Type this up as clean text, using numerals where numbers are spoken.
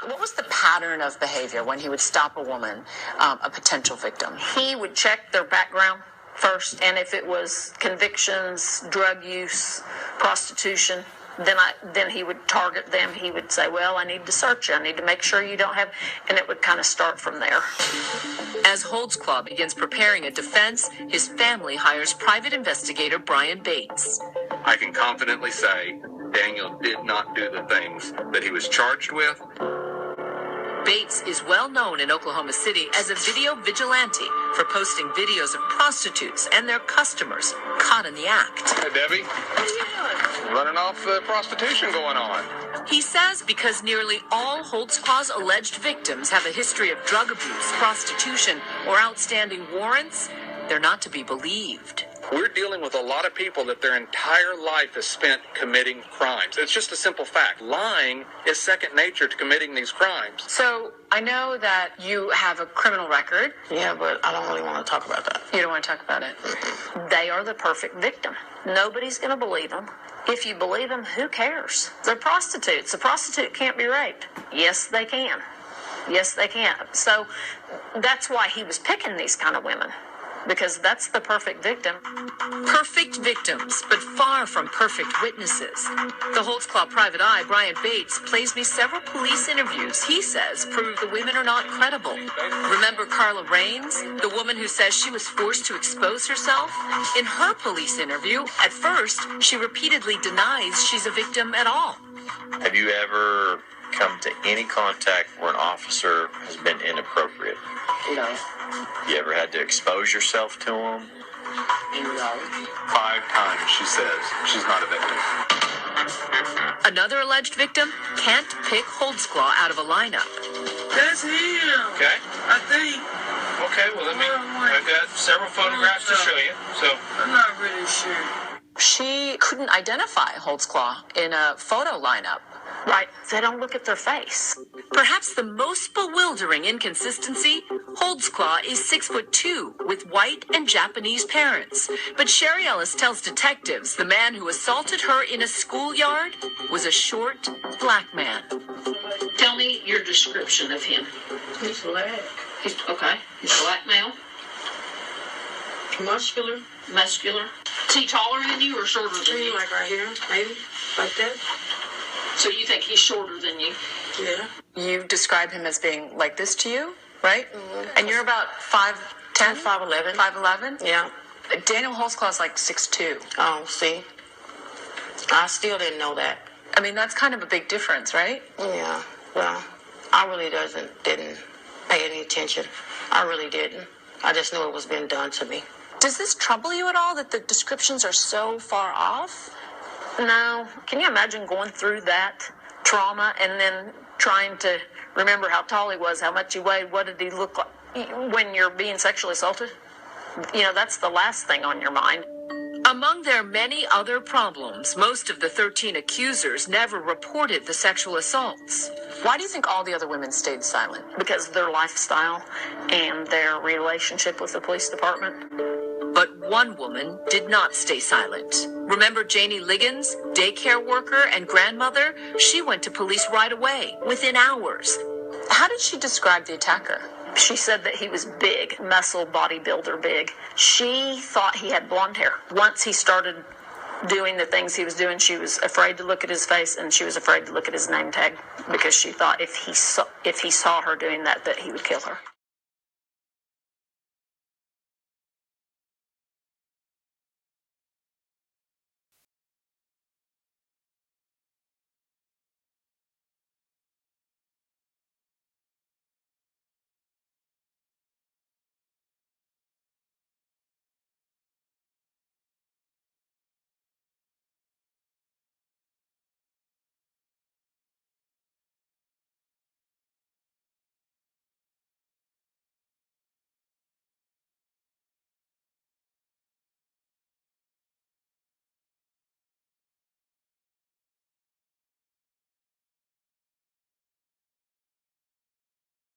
What was the pattern of behavior when he would stop a woman, a potential victim? He would check their background first, and if it was convictions, drug use, prostitution, then he would target them. He would say, well, I need to search you. I need to make sure you don't have, and it would kind of start from there. As Holtzclaw begins preparing a defense, his family hires private investigator Brian Bates. I can confidently say Daniel did not do the things that he was charged with. Bates is well known in Oklahoma City as a video vigilante for posting videos of prostitutes and their customers caught in the act. Hey, Debbie. What are you doing? Running off prostitution going on. He says because nearly all Holtzclaw's alleged victims have a history of drug abuse, prostitution, or outstanding warrants, they're not to be believed. We're dealing with a lot of people that their entire life is spent committing crimes. It's just a simple fact. Lying is second nature to committing these crimes. So I know that you have a criminal record. Yeah, but I don't really want to talk about that. You don't want to talk about it? They are the perfect victim. Nobody's going to believe them. If you believe them, who cares? They're prostitutes. A prostitute can't be raped. Yes, they can. Yes, they can. So that's why he was picking these kind of women, because that's the perfect victim. Perfect victims, but far from perfect witnesses. The Holtzclaw private eye, Brian Bates, plays me several police interviews he says prove the women are not credible. Remember Carla Raines, the woman who says she was forced to expose herself? In her police interview, at first, she repeatedly denies she's a victim at all. Have you ever come to any contact where an officer has been inappropriate? No. You ever had to expose yourself to them? No. 5 times she says she's not a victim. Another alleged victim can't pick Holtzclaw out of a lineup. That's him. Okay. I think. Okay, well, I've got several photographs to show you. So I'm not really sure. She couldn't identify Holtzclaw in a photo lineup. Right. They don't look at their face. Perhaps the most bewildering inconsistency, Holtzclaw is 6'2", with white and Japanese parents. But Sherry Ellis tells detectives the man who assaulted her in a schoolyard was a short, black man. Tell me your description of him. He's black. He's a black male. Muscular. Muscular. Is he taller than you or shorter than Maybe you? like right here. Maybe. Like that. So you think he's shorter than you? Yeah. You describe him as being like this to you, right? Mm-hmm. And you're about 5'10", 5'11". 5'11"? Yeah. Daniel Holtzclaw's like 6'2". Oh, see? I still didn't know that. I mean, that's kind of a big difference, right? Yeah. Well, I really didn't pay any attention. I really didn't. I just knew it was being done to me. Does this trouble you at all that the descriptions are so far off? No. Can you imagine going through that trauma and then trying to remember how tall he was, how much he weighed, what did he look like when you're being sexually assaulted? You know, that's the last thing on your mind. Among their many other problems, most of the 13 accusers never reported the sexual assaults. Why do you think all the other women stayed silent? Because of their lifestyle and their relationship with the police department. But one woman did not stay silent. Remember Janie Liggins, daycare worker and grandmother? She went to police right away, within hours. How did she describe the attacker? She said that he was big, muscle bodybuilder big. She thought he had blonde hair. Once he started doing the things he was doing, she was afraid to look at his face, and she was afraid to look at his name tag because she thought if he saw her doing that he would kill her.